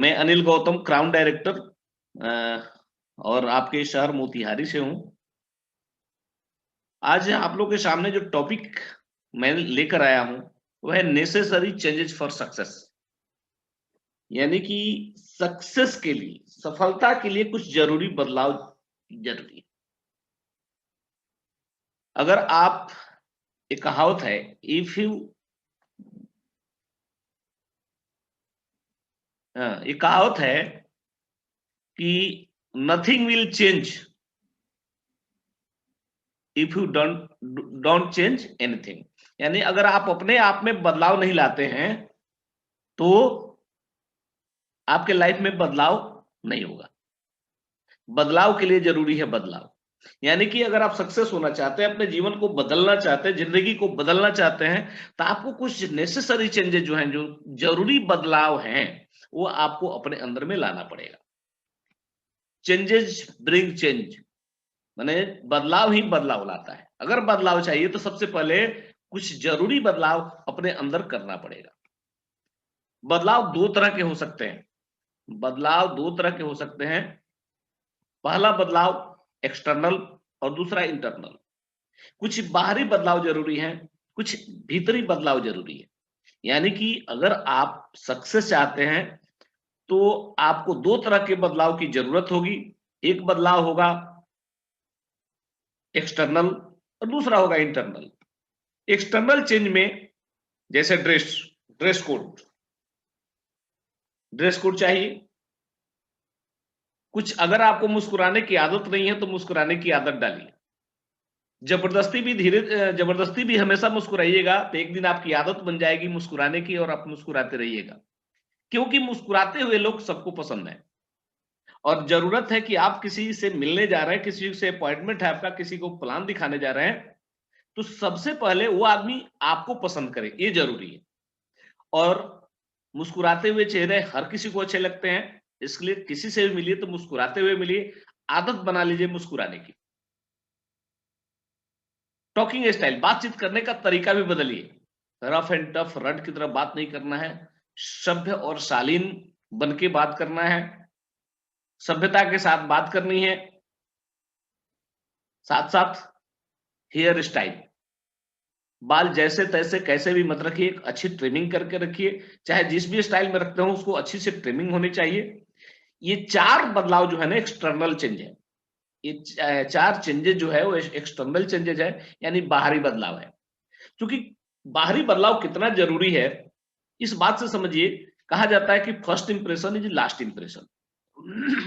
मैं Anil Gautam, crown director और आपके शहर मोतिहारी से हूँ। आज आप लोग के सामने जो टॉपिक मैं लेकर आया हूँ वह है नेसेसरी चेंजेस फॉर सक्सेस। यानी कि सक्सेस के लिए, सफलता के लिए कुछ जरूरी बदलाव जरूरी है। अगर आप, एक कहावत है, इफ यू एक कहावत है कि nothing will change if you don't change anything. यानी अगर आप अपने आप में बदलाव नहीं लाते हैं तो आपके लाइफ में बदलाव नहीं होगा। बदलाव के लिए जरूरी है बदलाव। यानी कि अगर आप सक्सेस होना चाहते हैं, अपने जीवन को बदलना चाहते हैं, जिंदगी को बदलना चाहते हैं, तो आपको कुछ नेसेसरी चेंजेस जो हैं, जो जरूरी बदलाव हैं, वो आपको अपने अंदर में लाना पड़ेगा। चेंजेस ब्रिंग चेंज, माने बदलाव ही बदलाव लाता है। अगर बदलाव चाहिए तो सबसे पहले कुछ जरूरी बदलाव अपने अंदर करना पड़ेगा। बदलाव दो तरह के हो सकते हैं। बदलाव दो तरह के हो सकते हैं। पहला बदलाव एक्सटर्नल और दूसरा इंटरनल। कुछ बाहरी बदलाव जरूरी है, कुछ भीतरी बदलाव जरूरी है। यानी कि अगर आप सक्सेस चाहते हैं तो आपको दो तरह के बदलाव की जरूरत होगी। एक बदलाव होगा एक्सटर्नल और दूसरा होगा इंटरनल। एक्सटर्नल चेंज में जैसे ड्रेस कोड, ड्रेस कोड चाहिए। कुछ अगर आपको मुस्कुराने की आदत नहीं है तो मुस्कुराने की आदत डालिए। जबरदस्ती भी हमेशा मुस्कुराइएगा तो एक दिन आपकी आदत बन जाएगी मुस्कुराने की, और आप मुस्कुराते रहिएगा। क्योंकि मुस्कुराते हुए लोग सबको पसंद है। और जरूरत है कि आप किसी से मिलने जा रहे हैं, किसी से अपॉइंटमेंट है आपका, किसी को प्लान दिखाने जा रहे हैं, तो सबसे पहले वो आदमी आपको पसंद करे, ये जरूरी है। और मुस्कुराते हुए चेहरे हर किसी को अच्छे लगते हैं, इसलिए किसी से भी मिलिए तो मुस्कुराते हुए मिलिए। आदत बना लीजिए मुस्कुराने की। टॉकिंग स्टाइल, बातचीत करने का तरीका भी बदलिए। रफ एंड टफ रट की तरह बात नहीं करना है। सभ्य और शालीन बन के बात करना है। सभ्यता के साथ बात करनी है। साथ साथ हेयर स्टाइल, बाल जैसे तैसे कैसे भी मत रखिए, अच्छी ट्रिमिंग करके रखिए। चाहे जिस भी स्टाइल में रखते हो उसको अच्छी से ट्रिमिंग होनी चाहिए। ये चार बदलाव जो है ना एक्सटर्नल चेंज है। ये चार चेंजेस जो है वो एक्सटर्नल चेंजेस है, यानी बाहरी बदलाव है। क्योंकि बाहरी बदलाव कितना जरूरी है इस बात से समझिए। कहा जाता है कि first impression is last impression.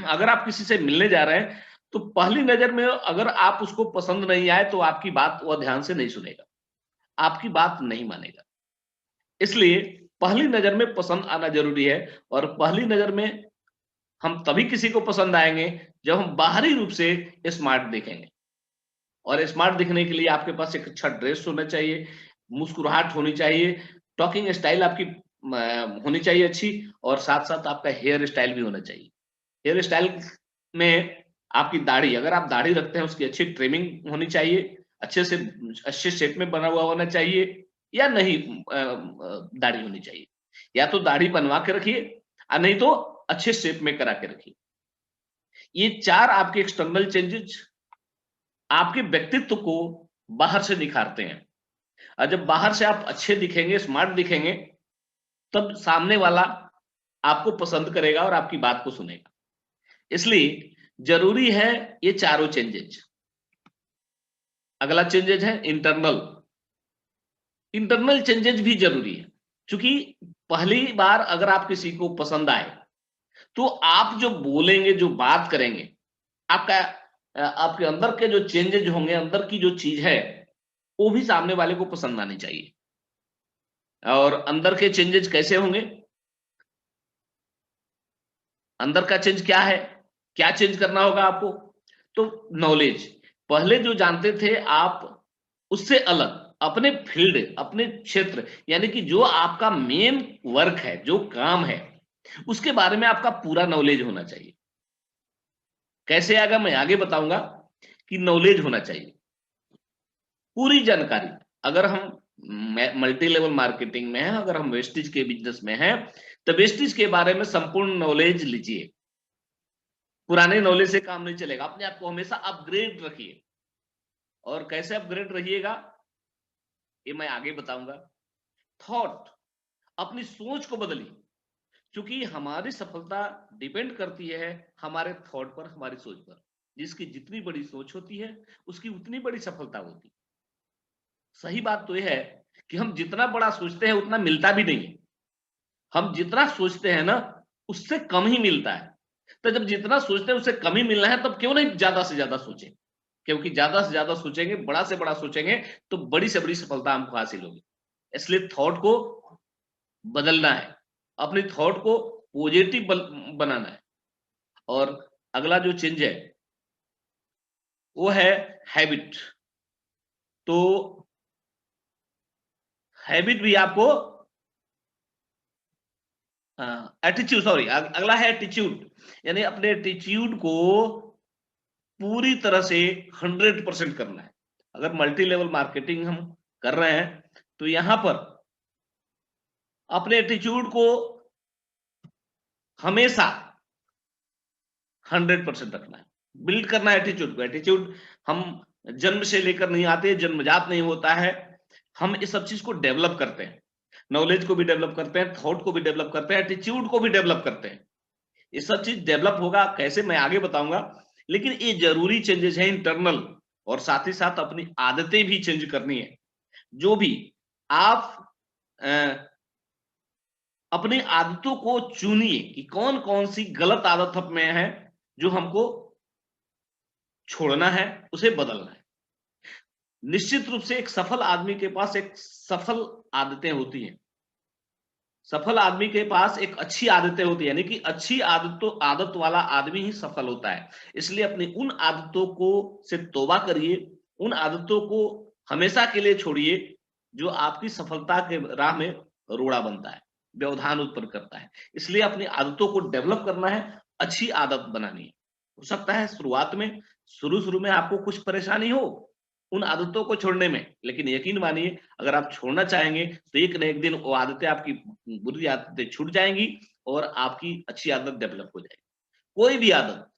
अगर आप किसी से मिलने जा रहे हैं तो पहली नजर में अगर आप उसको पसंद नहीं आए तो आपकी बात वह ध्यान से नहीं सुनेगा, आपकी बात नहीं मानेगा। इसलिए पहली नजर में पसंद आना जरूरी है। और पहली नजर में हम तभी किसी को पसंद आएंगे जब हम बाहरी रूप से स्मार्ट दिखेंगे। और स्मार्ट दिखने के लिए आपके पास एक अच्छा ड्रेस होना चाहिए, मुस्कुराहट होनी चाहिए, टॉकिंग स्टाइल आपकी होनी चाहिए अच्छी, और साथ साथ आपका हेयर स्टाइल भी होना चाहिए। हेयर स्टाइल में आपकी दाढ़ी, अगर आप दाढ़ी रखते हैं उसकी अच्छी ट्रिमिंग होनी चाहिए, अच्छे से अच्छे शेप में बना हुआ होना चाहिए, या नहीं दाढ़ी होनी चाहिए। या तो दाढ़ी बनवा के रखिए और नहीं तो अच्छे शेप में करा के रखिए। ये चार आपके एक्सटर्नल चेंजेस आपके व्यक्तित्व को बाहर से निखारते हैं। और जब बाहर से आप अच्छे दिखेंगे, स्मार्ट दिखेंगे, तब सामने वाला आपको पसंद करेगा और आपकी बात को सुनेगा। इसलिए जरूरी है ये चारों चेंजेस। अगला चेंजेस है इंटरनल। इंटरनल चेंजेस भी जरूरी है, क्योंकि पहली बार अगर आप किसी को पसंद आए तो आप जो बोलेंगे, जो बात करेंगे, आपका आपके अंदर के जो चेंजेस होंगे, अंदर की जो चीज है, वो भी सामने वाले को पसंद आनी चाहिए। और अंदर के चेंजेस कैसे होंगे? अंदर का चेंज क्या है? क्या चेंज करना होगा आपको? तो नॉलेज, पहले जो जानते थे आप उससे अलग अपने फील्ड, अपने क्षेत्र, यानी कि जो आपका मेन वर्क है, जो काम है, उसके बारे में आपका पूरा नॉलेज होना चाहिए। कैसे आएगा मैं आगे बताऊंगा। कि नॉलेज होना चाहिए, पूरी जानकारी। अगर हम मल्टी लेवल मार्केटिंग में है, अगर हम वेस्टेज के बिजनेस में हैं, तो वेस्टेज के बारे में संपूर्ण नॉलेज लीजिए। पुराने नॉलेज से काम नहीं चलेगा, अपने आप को हमेशा अपग्रेड रखिए। और कैसे अपग्रेड रहिएगा ये मैं आगे बताऊंगा। थॉट, अपनी सोच को बदलिए, क्योंकि हमारी सफलता डिपेंड करती है हमारे थॉट पर, हमारी सोच पर। जिसकी जितनी बड़ी सोच होती है उसकी उतनी बड़ी सफलता होती है। सही बात तो यह है कि हम जितना बड़ा सोचते हैं उतना मिलता भी नहीं है। हम जितना सोचते हैं ना उससे कम ही मिलता है। तो जब जितना सोचते हैं उससे कम ही मिलना है, तब क्यों नहीं ज्यादा से ज्यादा सोचें। क्योंकि ज्यादा से ज्यादा सोचेंगे, बड़ा से बड़ा सोचेंगे, तो बड़ी से बड़ी सफलता हमको हासिल होगी। इसलिए थॉट को बदलना है, अपनी थॉट को पॉजिटिव बनाना है। और अगला जो चेंज है वो है हैबिट। तो हैबिट भी आपको एटीट्यूड, सॉरी, अगला है एटीट्यूड, यानी अपने एटीट्यूड को पूरी तरह से 100% करना है। अगर मल्टी लेवल मार्केटिंग हम कर रहे हैं तो यहां पर अपने एटीट्यूड को हमेशा 100% रखना है, बिल्ड करना है एटीट्यूड को। एटीट्यूड हम जन्म से लेकर नहीं आते, जन्मजात नहीं होता है, हम इस सब चीज को डेवलप करते हैं। नॉलेज को भी डेवलप करते हैं, थॉट को भी डेवलप करते हैं, एटीट्यूड को भी डेवलप करते हैं। ये सब चीज डेवलप होगा कैसे मैं आगे बताऊंगा, लेकिन ये जरूरी चेंजेस है इंटरनल, और साथ ही साथ अपनी आदतें भी चेंज करनी है। जो भी आप अपनी आदतों को चुनिए कि कौन कौन सी गलत आदत हम में है जो हमको छोड़ना है, उसे बदलना है। निश्चित रूप से एक सफल आदमी के पास एक सफल आदतें होती हैं। सफल आदमी के पास एक अच्छी आदतें होती है, यानी कि अच्छी आदत वाला आदमी ही सफल होता है। इसलिए अपनी उन आदतों को से तौबा करिए, उन आदतों को हमेशा के लिए छोड़िए जो आपकी सफलता के राह में रोड़ा बनता है, व्यवधान उत्पन्न करता है। इसलिए अपनी आदतों को डेवलप करना है, अच्छी आदत बनानी है। हो सकता है शुरुआत में, शुरू में आपको कुछ परेशानी हो उन आदतों को छोड़ने में, लेकिन यकीन मानिए अगर आप छोड़ना चाहेंगे तो एक न एक दिन वो आदतें, आपकी बुरी आदतें छूट जाएंगी और आपकी अच्छी आदत डेवलप हो जाएगी। कोई भी आदत,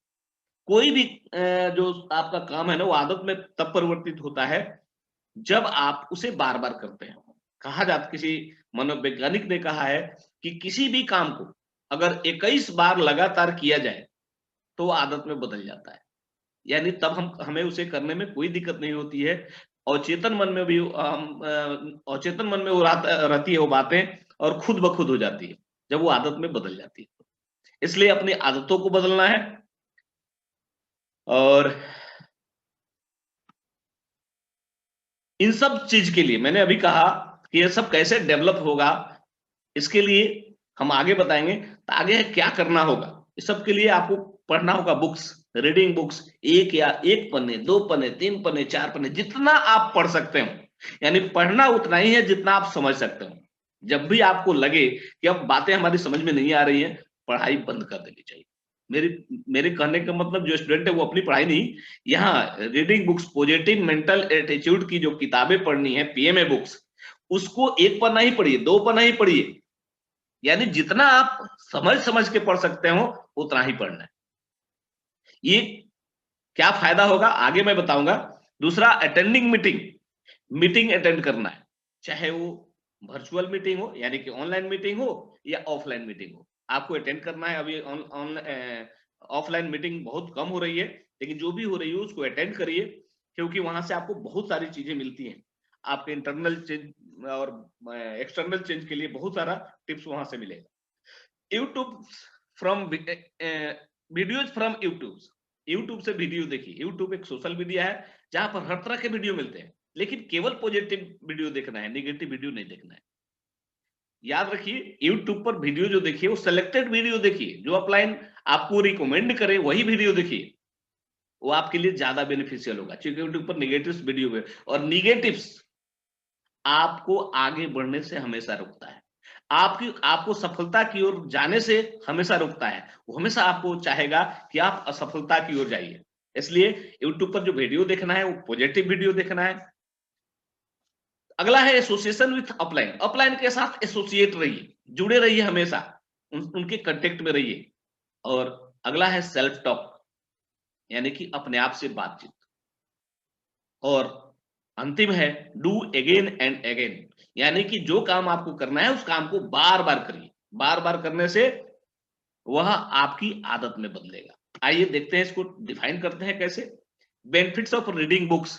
कोई भी जो आपका काम है ना, वो आदत में तब परिवर्तित होता है जब आप उसे बार बार करते हैं। कहा जाता, किसी मनोवैज्ञानिक ने कहा है कि किसी भी काम को अगर 21 बार लगातार किया जाए तो वो आदत में बदल जाता है। यानी तब हमें उसे करने में कोई दिक्कत नहीं होती है। अवचेतन मन में भी अवचेतन मन में वो रहती है वो बातें, और खुद ब खुद हो जाती है जब वो आदत में बदल जाती है। इसलिए अपनी आदतों को बदलना है। और इन सब चीज के लिए मैंने अभी कहा कि ये सब कैसे डेवलप होगा, इसके लिए हम आगे बताएंगे। तो आगे क्या करना होगा, इस सब के लिए आपको पढ़ना होगा बुक्स, रीडिंग बुक्स। एक पन्ने, 2 पन्ने, 3 पन्ने, 4 पन्ने, जितना आप पढ़ सकते हो। यानी पढ़ना उतना ही है जितना आप समझ सकते हो। जब भी आपको लगे कि अब बातें हमारी समझ में नहीं आ रही है, पढ़ाई बंद कर देनी चाहिए। मेरी मेरे कहने का मतलब, जो स्टूडेंट है वो अपनी पढ़ाई नहीं, यहाँ reading books, positive mental attitude की जो किताबें पढ़नी है, पीएमए बुक्स, उसको 1 पन्ना ही पढ़िए, 2 पन्ना ही पढ़िए। यानी जितना आप समझ समझ के पढ़ सकते हो उतना ही पढ़ना है। ये क्या फायदा होगा आगे मैं बताऊंगा। दूसरा, अटेंडिंग मीटिंग, मीटिंग अटेंड करना है, चाहे वो वर्चुअल मीटिंग हो यानी कि ऑनलाइन मीटिंग हो या ऑफलाइन मीटिंग हो, आपको अटेंड करना है। अभी ऑफलाइन मीटिंग बहुत कम हो रही है, लेकिन जो भी हो रही है उसको अटेंड करिए, क्योंकि वहां से आपको बहुत सारी चीजें मिलती हैं। आपके इंटरनल चेंज और एक्सटर्नल चेंज के लिए बहुत सारा टिप्स वहां से मिलेगा। YouTube from videos from YouTube से वीडियो देखिए। यूट्यूब एक सोशल मीडिया है जहां पर हर तरह के वीडियो मिलते हैं, लेकिन केवल पॉजिटिव वीडियो देखना है, नेगेटिव वीडियो नहीं देखना है। याद रखिए, यूट्यूब पर वीडियो जो देखिए वो सिलेक्टेड वीडियो देखिए, जो अपलाइन आपको रिकमेंड करे वही वीडियो देखिए, वो आपके लिए ज्यादा बेनिफिशियल होगा। क्योंकि यूट्यूब पर निगेटिव्स वीडियो है, और निगेटिव्स आपको आगे बढ़ने से हमेशा रोकता है, आपको सफलता की ओर जाने से हमेशा रोकता है। वो हमेशा आपको चाहेगा कि आप असफलता की ओर जाइए। इसलिए यूट्यूब पर जो वीडियो देखना है वो पॉजिटिव वीडियो देखना है। अगला है एसोसिएशन विथ अपलाइन। अपलाइन के साथ एसोसिएट रहिए, जुड़े रहिए, हमेशा उनके कांटेक्ट में रहिए। और अगला है सेल्फ टॉक, यानी कि अपने आप से बातचीत। और अंतिम है डू अगेन एंड अगेन, यानी कि जो काम आपको करना है उस काम को बार बार करिए। बार बार करने से वह आपकी आदत में बदलेगा। आइए देखते हैं, इसको डिफाइन करते हैं कैसे। बेनिफिट्स ऑफ रीडिंग बुक्स,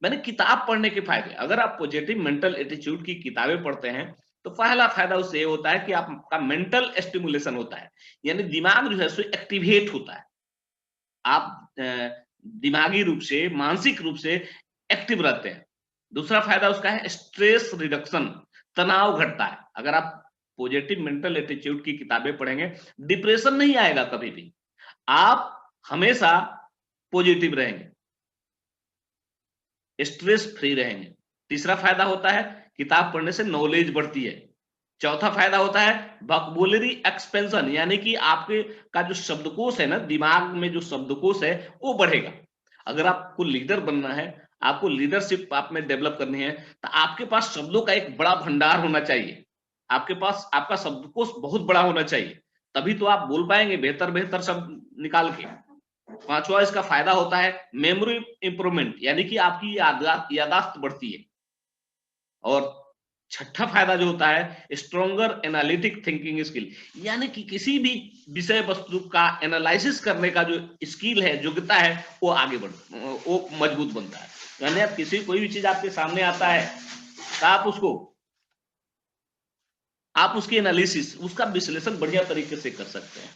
मैंने किताब पढ़ने के फायदे। अगर आप पॉजिटिव मेंटल एटीट्यूड की किताबें पढ़ते हैं तो पहला फायदा उससे ये होता है कि आपका मेंटल स्टिमुलेशन होता है, यानी दिमाग जो है सो एक्टिवेट होता है। आप दिमागी रूप से, मानसिक रूप से एक्टिव रहते हैं। दूसरा फायदा उसका है स्ट्रेस रिडक्शन, तनाव घटता है। अगर आप पॉजिटिव मेंटल एटीट्यूड की किताबें पढ़ेंगे, डिप्रेशन नहीं आएगा कभी भी, आप हमेशा पॉजिटिव रहेंगे, स्ट्रेस फ्री रहेंगे। तीसरा फायदा होता है किताब पढ़ने से नॉलेज बढ़ती है। चौथा फायदा होता है वोकैबुलरी एक्सपेंशन, यानी कि आपके का जो शब्दकोश है ना, दिमाग में जो शब्दकोश है वो बढ़ेगा। अगर आपको लीडर बनना है, आपको लीडरशिप आप में डेवलप करनी है, तो आपके पास शब्दों का एक बड़ा भंडार होना चाहिए। आपके पास आपका शब्दकोश बहुत बड़ा होना चाहिए, तभी तो आप बोल पाएंगे बेहतर बेहतर शब्द निकाल के। पांचवा इसका फायदा होता है मेमोरी इंप्रूवमेंट, यानी कि आपकी यादाश्त बढ़ती है। और छठा फायदा जो होता है स्ट्रॉन्गर एनालिटिक थिंकिंग स्किल, यानी कि किसी भी विषय वस्तु का एनालिसिस करने का जो स्किल है, योग्यता है, वो मजबूत बनता है। यानी आप कोई भी चीज आपके सामने आता है तो आप उसकी एनालिसिस, उसका विश्लेषण बढ़िया तरीके से कर सकते हैं।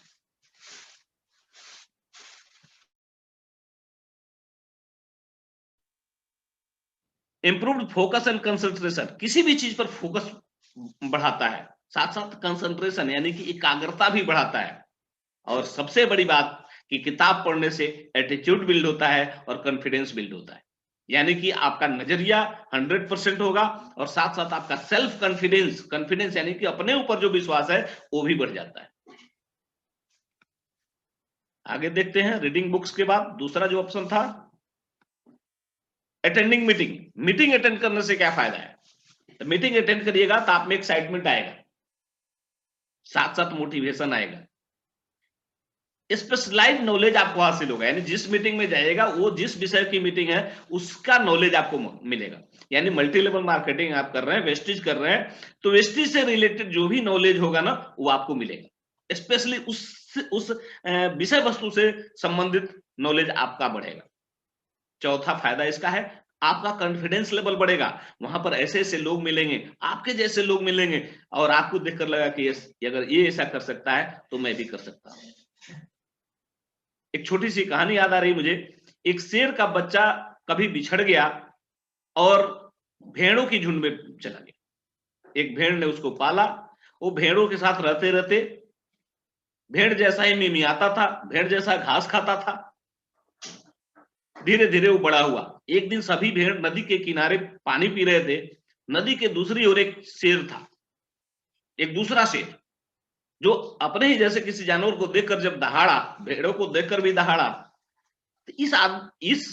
इंप्रूव्ड फोकस एंड कंसंट्रेशन, किसी भी चीज पर फोकस बढ़ाता है, साथ साथ कंसंट्रेशन यानी कि एकाग्रता भी बढ़ाता है। और सबसे बड़ी बात कि किताब पढ़ने से एटीट्यूड बिल्ड होता है और कॉन्फिडेंस बिल्ड होता है, यानी कि आपका नजरिया 100% होगा और साथ साथ आपका सेल्फ कॉन्फिडेंस, कॉन्फिडेंस यानी कि अपने ऊपर जो विश्वास है वो भी बढ़ जाता है। आगे देखते हैं, रीडिंग बुक्स के बाद दूसरा जो ऑप्शन था अटेंडिंग मीटिंग। मीटिंग अटेंड करने से क्या फायदा है? तो मीटिंग अटेंड करिएगा तो आप में एक्साइटमेंट आएगा, साथ साथ मोटिवेशन आएगा, स्पेशलाइज्ड नॉलेज आपको हासिल होगा। यानी जिस मीटिंग में जाइएगा, वो जिस विषय की मीटिंग है उसका नॉलेज आपको मिलेगा। यानी मल्टी लेवल मार्केटिंग आप कर रहे हैं, वेस्टेज कर रहे हैं, तो वेस्टेज से रिलेटेड जो भी नॉलेज होगा ना वो आपको मिलेगा। स्पेशली उस विषय वस्तु से संबंधित नॉलेज आपका बढ़ेगा। चौथा फायदा इसका है आपका कॉन्फिडेंस लेवल बढ़ेगा। वहां पर ऐसे ऐसे लोग मिलेंगे, आपके जैसे लोग मिलेंगे, और आपको देखकर लगा कि अगर ये ऐसा कर सकता है तो मैं भी कर सकता हूं। एक छोटी सी कहानी याद आ रही मुझे। एक शेर का बच्चा कभी बिछड़ गया और भेड़ों की झुंड में चला गया। एक भेड़ ने उसको पाला, वो भेड़ों के साथ रहते रहते भेड़ जैसा ही मिमियाता था, भेड़ जैसा घास खाता था। धीरे धीरे वो बड़ा हुआ। एक दिन सभी भेड़ नदी के किनारे पानी पी रहे थे। नदी के दूसरी ओर एक शेर था, एक दूसरा शेर, जो अपने ही जैसे किसी जानवर को देखकर जब दहाड़ा, भेड़ों को देखकर भी दहाड़ा, तो इस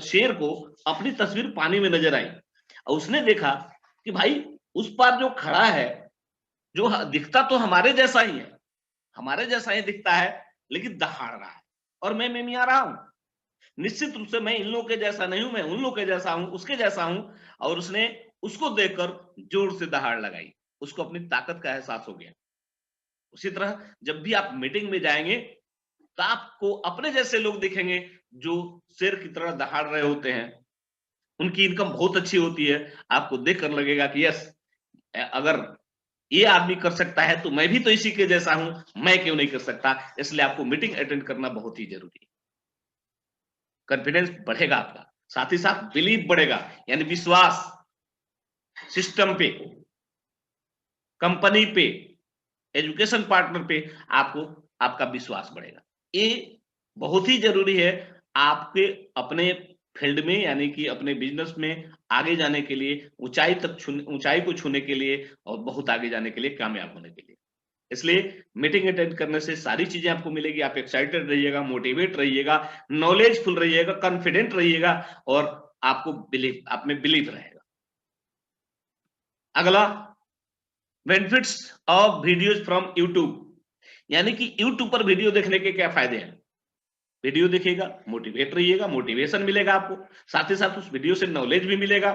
शेर को अपनी तस्वीर पानी में नजर आई और उसने देखा कि भाई उस पार जो खड़ा है, जो दिखता तो हमारे जैसा ही है, हमारे जैसा ही दिखता है, लेकिन दहाड़ रहा है और मैं मिमिया रहा हूं। निश्चित रूप से मैं इन लोगों के जैसा नहीं हूं, मैं उन लोगों के जैसा हूं, उसके जैसा हूं। और उसने उसको देखकर जोर से दहाड़ लगाई, उसको अपनी ताकत का एहसास हो गया। उसी तरह जब भी आप मीटिंग में जाएंगे तो आपको अपने जैसे लोग दिखेंगे जो शेर की तरह दहाड़ रहे होते हैं, उनकी इनकम बहुत अच्छी होती है। आपको देखकर लगेगा कि यस, अगर ये आदमी कर सकता है तो मैं भी तो इसी के जैसा हूं, मैं क्यों नहीं कर सकता। इसलिए आपको मीटिंग अटेंड करना बहुत ही जरूरी है। कॉन्फिडेंस बढ़ेगा आपका, साथ ही साथ बिलीव बढ़ेगा, यानी विश्वास, सिस्टम पे, कंपनी पे, एजुकेशन पार्टनर पे आपको आपका विश्वास बढ़ेगा। ये बहुत ही जरूरी है आपके अपने फील्ड में, यानी कि अपने बिजनेस में आगे जाने के लिए, ऊंचाई को छूने के लिए और बहुत आगे जाने के लिए, कामयाब होने के लिए। इसलिए मीटिंग अटेंड करने से सारी चीजें आपको मिलेगी। आप एक्साइटेड रहिएगा, मोटिवेट रहिएगा, नॉलेजफुल रहिएगा, कॉन्फिडेंट रहिएगा और आपको आप में बिलीव रहेगा। अगला, benefits of videos from YouTube, यानी कि यूट्यूब पर वीडियो देखने के क्या फायदे हैं। वीडियो देखिएगा, मोटिवेट रहिएगा, मोटिवेशन मिलेगा आपको, साथ ही साथ उस वीडियो से नॉलेज भी मिलेगा,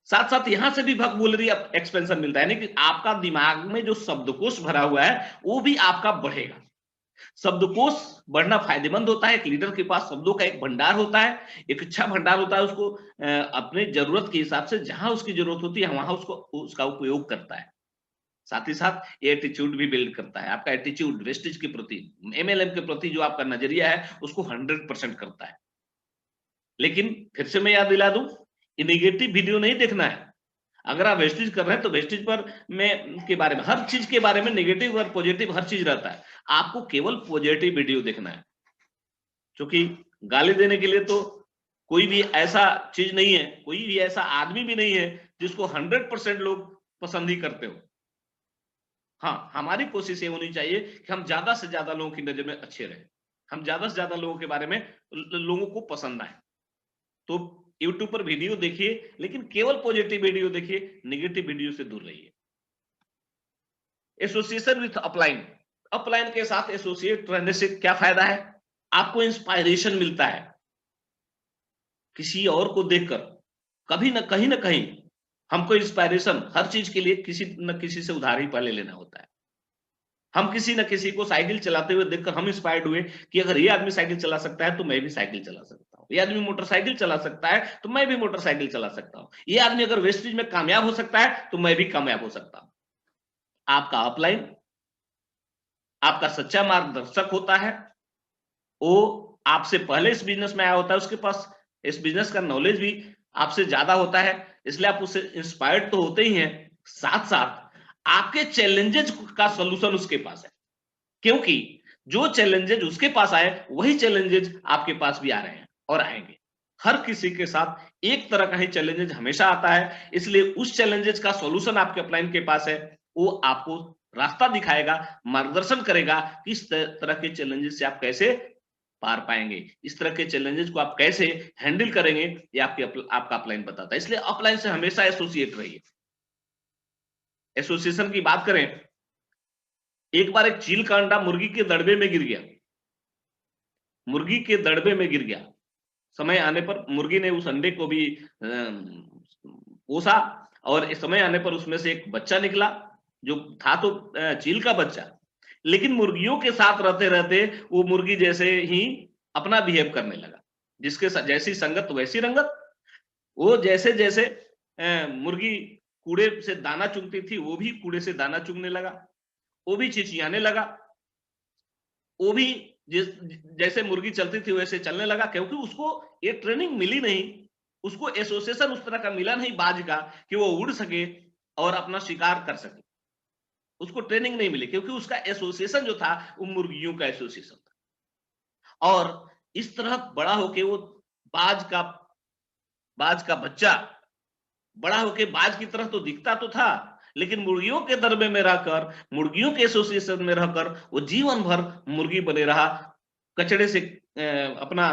साथ साथ यहां से भी वोकैबुलरी एक्सपेंशन मिलता है, यानी कि आपका दिमाग में जो शब्दकोश भरा हुआ है वो भी आपका बढ़ेगा। शब्दकोश बढ़ना फायदेमंद होता है। एक लीडर के पास शब्दों का एक भंडार होता है, एक अच्छा भंडार होता है, उसको अपने जरूरत के हिसाब से जहां उसकी जरूरत होती है वहां उसको उसका उपयोग करता है। साथ ही साथ ये एटीट्यूड भी बिल्ड करता है, आपका एटीट्यूड वेस्टेज के प्रति, एमएलएम के प्रति जो आपका नजरिया है उसको 100% करता है। लेकिन फिर से मैं याद दिला दूं, ये नेगेटिव वीडियो नहीं देखना है। अगर आप वेस्टेज कर रहे हैं तो वेस्टेज पर में के बारे में, हर चीज के बारे में नेगेटिव और पॉजिटिव हर चीज रहता है, आपको केवल पॉजिटिव वीडियो देखना है। क्योंकि गाली देने के लिए तो कोई भी ऐसा चीज नहीं है, कोई भी ऐसा आदमी भी नहीं है जिसको 100% लोग पसंद ही करते हो। हाँ, हमारी कोशिश ये होनी चाहिए कि हम ज्यादा से ज्यादा लोगों की नजर में अच्छे रहे, हम ज्यादा से ज्यादा लोगों के बारे में लोगों को पसंद आए। तो यूट्यूब पर वीडियो देखिए, लेकिन केवल पॉजिटिव वीडियो देखिए, नेगेटिव वीडियो से दूर रहिए। एसोसिएशन विथ अपलाइन, अपलाइन के साथ एसोसिएट रहने से क्या फायदा है, आपको इंस्पायरेशन मिलता है। किसी और को देखकर कभी ना कहीं हमको इंस्पायरेशन, हर चीज के लिए किसी न किसी से उधार ही पहले लेना होता है। हम किसी न किसी को साइकिल चलाते हुए देखकर हम इंस्पायर्ड हुए कि अगर ये आदमी साइकिल चला सकता है तो मैं भी साइकिल चला सकता हूँ, ये आदमी मोटरसाइकिल चला सकता है तो मैं भी मोटरसाइकिल चला सकता हूँ, ये आदमी अगर वेस्टेज में कामयाब हो सकता है तो मैं भी कामयाब हो सकता हूँ। आपका अपलाइन, आपका सच्चा मार्गदर्शक होता है, वो आपसे पहले इस बिजनेस में आया होता है, उसके पास इस बिजनेस का नॉलेज भी आपसे ज्यादा होता है, इसलिए आप उससे इंस्पायर्ड तो होते ही हैं, साथ साथ आपके चैलेंजेस का सोल्यूशन उसके पास है। क्योंकि जो चैलेंजेस उसके पास आए वही चैलेंजेस आपके पास भी आ रहे हैं और आएंगे। हर किसी के साथ एक तरह का ही चैलेंजेस हमेशा आता है, इसलिए उस चैलेंजेस का सॉल्यूशन आपके अपलाइन के पास है, वो आपको रास्ता दिखाएगा, मार्गदर्शन करेगा किस तरह के चैलेंजेस से आप कैसे पार पाएंगे, इस तरह के चैलेंजेस को आप कैसे हैंडल करेंगे, ये आपका अपलाइन बताता है। इसलिए अपलाइन से हमेशा एसोसिएट रहिए। एसोसिएशन की बात करें, एक बार एक चील का अंडा मुर्गी के दड़बे में गिर गया, मुर्गी के दड़बे में गिर गया। समय आने पर मुर्गी ने उस अंडे को भी पोसा, और समय आने पर उसमें से एक बच्चा निकला, जो था तो चील का बच्चा, लेकिन मुर्गियों के साथ रहते रहते वो मुर्गी जैसे ही अपना बिहेव करने लगा, जिसके जैसी संगत वैसी रंगत। वो जैसे जैसे मुर्गी कूड़े से दाना चुगती थी, वो भी कूड़े से दाना चुगने लगा, वो भी चिचियाने लगा, वो भी जैसे मुर्गी चलती थी वैसे चलने लगा, क्योंकि उसको ये ट्रेनिंग मिली नहीं, उसको एसोसिएशन उस तरह का मिला नहीं बाज का कि वो उड़ सके और अपना शिकार कर सके। उसको ट्रेनिंग नहीं मिली क्योंकि उसका एसोसिएशन जो था वो मुर्गियों का एसोसिएशन था। और इस तरह बड़ा होके वो बाज का बाज का बच्चा बड़ा होके बाज की तरह तो दिखता तो था, लेकिन मुर्गियों के दरबे में रहकर, मुर्गियों के एसोसिएशन में रहकर वो जीवन भर मुर्गी बने रहा, कचड़े से अपना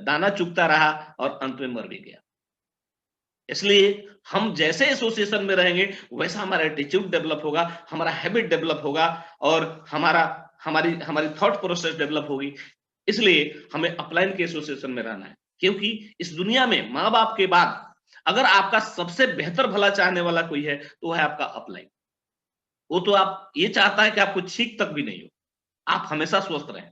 दाना चुगता रहा और अंत में मर भी गया। इसलिए हम जैसे एसोसिएशन में रहेंगे वैसा हमारा एटीट्यूड डेवलप होगा, हमारा हैबिट डेवलप होगा, और हमारा हमारी हमारी थॉट प्रोसेस डेवलप होगी। इसलिए हमें अपलाइन के एसोसिएशन में रहना है, क्योंकि इस दुनिया में माँ बाप के बाद अगर आपका सबसे बेहतर भला चाहने वाला कोई है तो है आपका अपलाइन। वो तो आप ये चाहता है कि आप कुछ ठीक तक भी नहीं हो, आप हमेशा स्वस्थ रहें,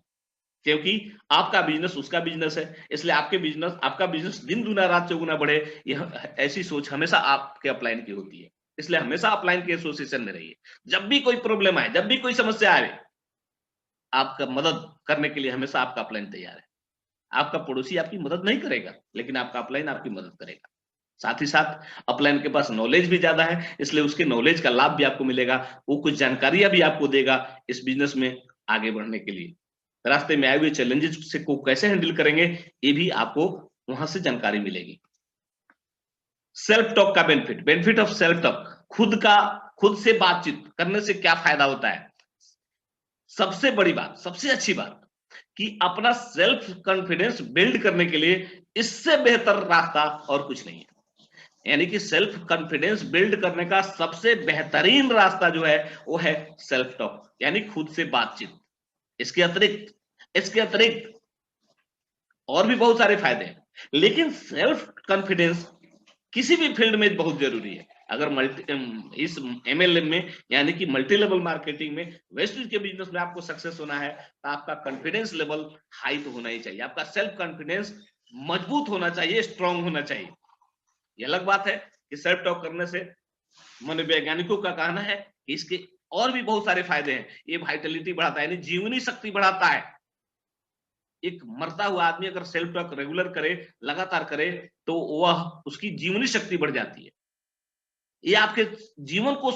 क्योंकि आपका बिजनेस उसका बिजनेस है, इसलिए आपका बिजनेस दिन दुना रात चौगुना बढ़े, यह ऐसी सोच हमेशा आपके अपलाइन की होती है। इसलिए हमेशा अपलाइन के एसोसिएशन में रहिए। जब भी कोई प्रॉब्लम आए, जब भी कोई समस्या आए, आपका मदद करने के लिए हमेशा आपका अपलाइन तैयार है। आपका पड़ोसी आपकी मदद नहीं करेगा, लेकिन आपका अपलाइन आपकी मदद करेगा। साथ ही साथ अपलाइन के पास नॉलेज भी ज्यादा है, इसलिए उसके नॉलेज का लाभ भी आपको मिलेगा, वो कुछ जानकारियां भी आपको देगा इस बिजनेस में आगे बढ़ने के लिए। रास्ते में आए हुए चैलेंजेस से को कैसे हैंडल करेंगे, ये भी आपको वहां से जानकारी मिलेगी। सेल्फ टॉक का बेनिफिट ऑफ सेल्फ टॉक, खुद से बातचीत करने से क्या फायदा होता है। सबसे बड़ी बात, सबसे अच्छी बात कि अपना सेल्फ कॉन्फिडेंस बिल्ड करने के लिए इससे बेहतर रास्ता और कुछ नहीं है। यानी कि सेल्फ कॉन्फिडेंस बिल्ड करने का सबसे बेहतरीन रास्ता जो है वो है सेल्फ टॉक, यानी खुद से बातचीत। इसके अतिरिक्त और भी बहुत सारे फायदे हैं, लेकिन सेल्फ कॉन्फिडेंस किसी भी फील्ड में बहुत जरूरी है। अगर इस MLM में यानी कि मल्टी लेवल मार्केटिंग में, वेस्टेज के बिजनेस में आपको सक्सेस होना है तो आपका कॉन्फिडेंस लेवल हाई तो होना ही चाहिए, आपका सेल्फ कॉन्फिडेंस मजबूत होना चाहिए, स्ट्रांग होना चाहिए। ये अलग बात है कि सेल्फ टॉक करने से मनोवैज्ञानिकों का कहना है कि इसके और भी बहुत सारे फायदे हैं। ये वाइटलिटी बढ़ाता है, यानी जीवनी शक्ति बढ़ाता है। एक मरता हुआ आदमी अगर सेल्फ टॉक रेगुलर करे, लगातार करे, तो वह उसकी जीवनी शक्ति बढ़ जाती है। ये आपके जीवन को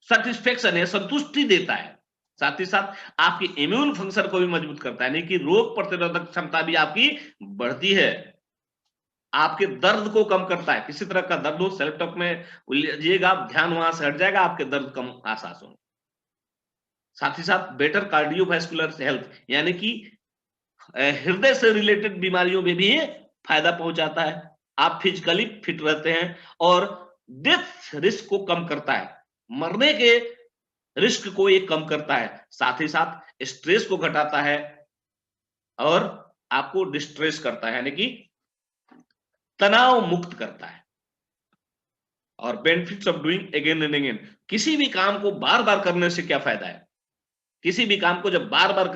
सेटिस्फेक्शन है, संतुष्टि देता है। साथ ही साथ आपकी इम्यून फंक्शन को भी मजबूत करता है, यानी कि रोग प्रतिरोधक क्षमता भी आपकी बढ़ती है। आपके दर्द को कम करता है, किसी तरह का दर्द हो, सेल्फ टॉक में उलझिएगा, ध्यान वहां से हट जाएगा, आपके दर्द कम एहसास होंगे। साथ ही साथ बेटर कार्डियोवैस्कुलर हेल्थ, यानी कि हृदय से रिलेटेड बीमारियों में भी ये फायदा पहुंचाता है। आप फिजिकली फिट रहते हैं और डेथ रिस्क को कम करता है, मरने के रिस्क को ये कम करता है। साथ ही साथ स्ट्रेस को घटाता है और आपको डिस्ट्रेस करता है, यानी कि तनाव मुक्त करता है। और benefits of doing again and again, किसी भी काम को बार बार करने से क्या फायदा है? किसी भी काम को जब बार बार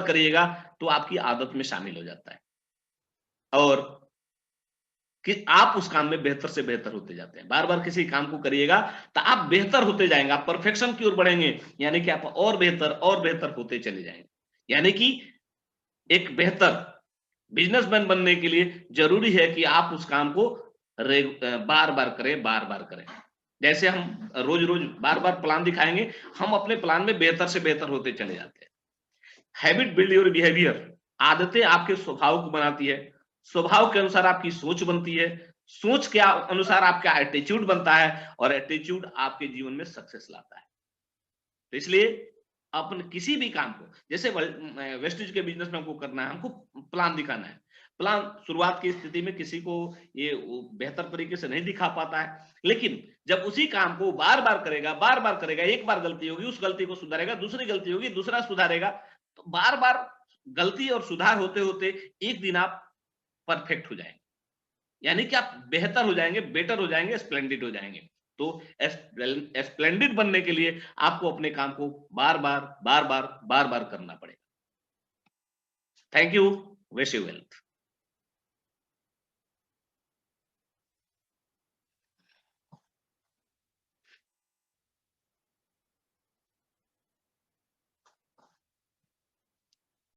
करिएगा तो आपकी आदत में शामिल हो जाता है और कि आप उस काम में बेहतर से बेहतर होते जाते हैं। बार बार किसी काम को करिएगा तो आप बेहतर होते जाएंगे, आप परफेक्शन की ओर बढ़ेंगे, यानी कि आप और बेहतर होते चले जाएंगे। यानी कि एक बेहतर बिजनेसमैन बनने के लिए जरूरी है कि आप उस काम को बार बार करें। जैसे हम रोज रोज बार बार प्लान दिखाएंगे, हम अपने प्लान में बेहतर से बेहतर होते चले जाते हैं। हैबिट बिल्ड योर बिहेवियर, आदतें आपके स्वभाव को बनाती है, स्वभाव के अनुसार आपकी सोच बनती है, सोच के अनुसार आपका एटीट्यूड बनता है और एटीट्यूड आपके जीवन में सक्सेस लाता है। तो इसलिए अपन किसी भी काम को, जैसे वेस्टेज के बिजनेस में हमको करना है, हमको प्लान दिखाना है। प्लान शुरुआत की स्थिति में किसी को ये बेहतर तरीके से नहीं दिखा पाता है, लेकिन जब उसी काम को बार बार करेगा, एक बार गलती होगी, उस गलती को सुधारेगा, दूसरी गलती होगी, दूसरा सुधारेगा, तो बार बार गलती और सुधार होते होते एक दिन आप परफेक्ट हो जाएंगे, यानी कि आप बेहतर हो जाएंगे, बेटर हो जाएंगे, स्प्लेंडेड हो जाएंगे। तो स्प्लेंडेड बनने के लिए आपको अपने काम को बार बार करना पड़ेगा। Thank you. Wish you wealth.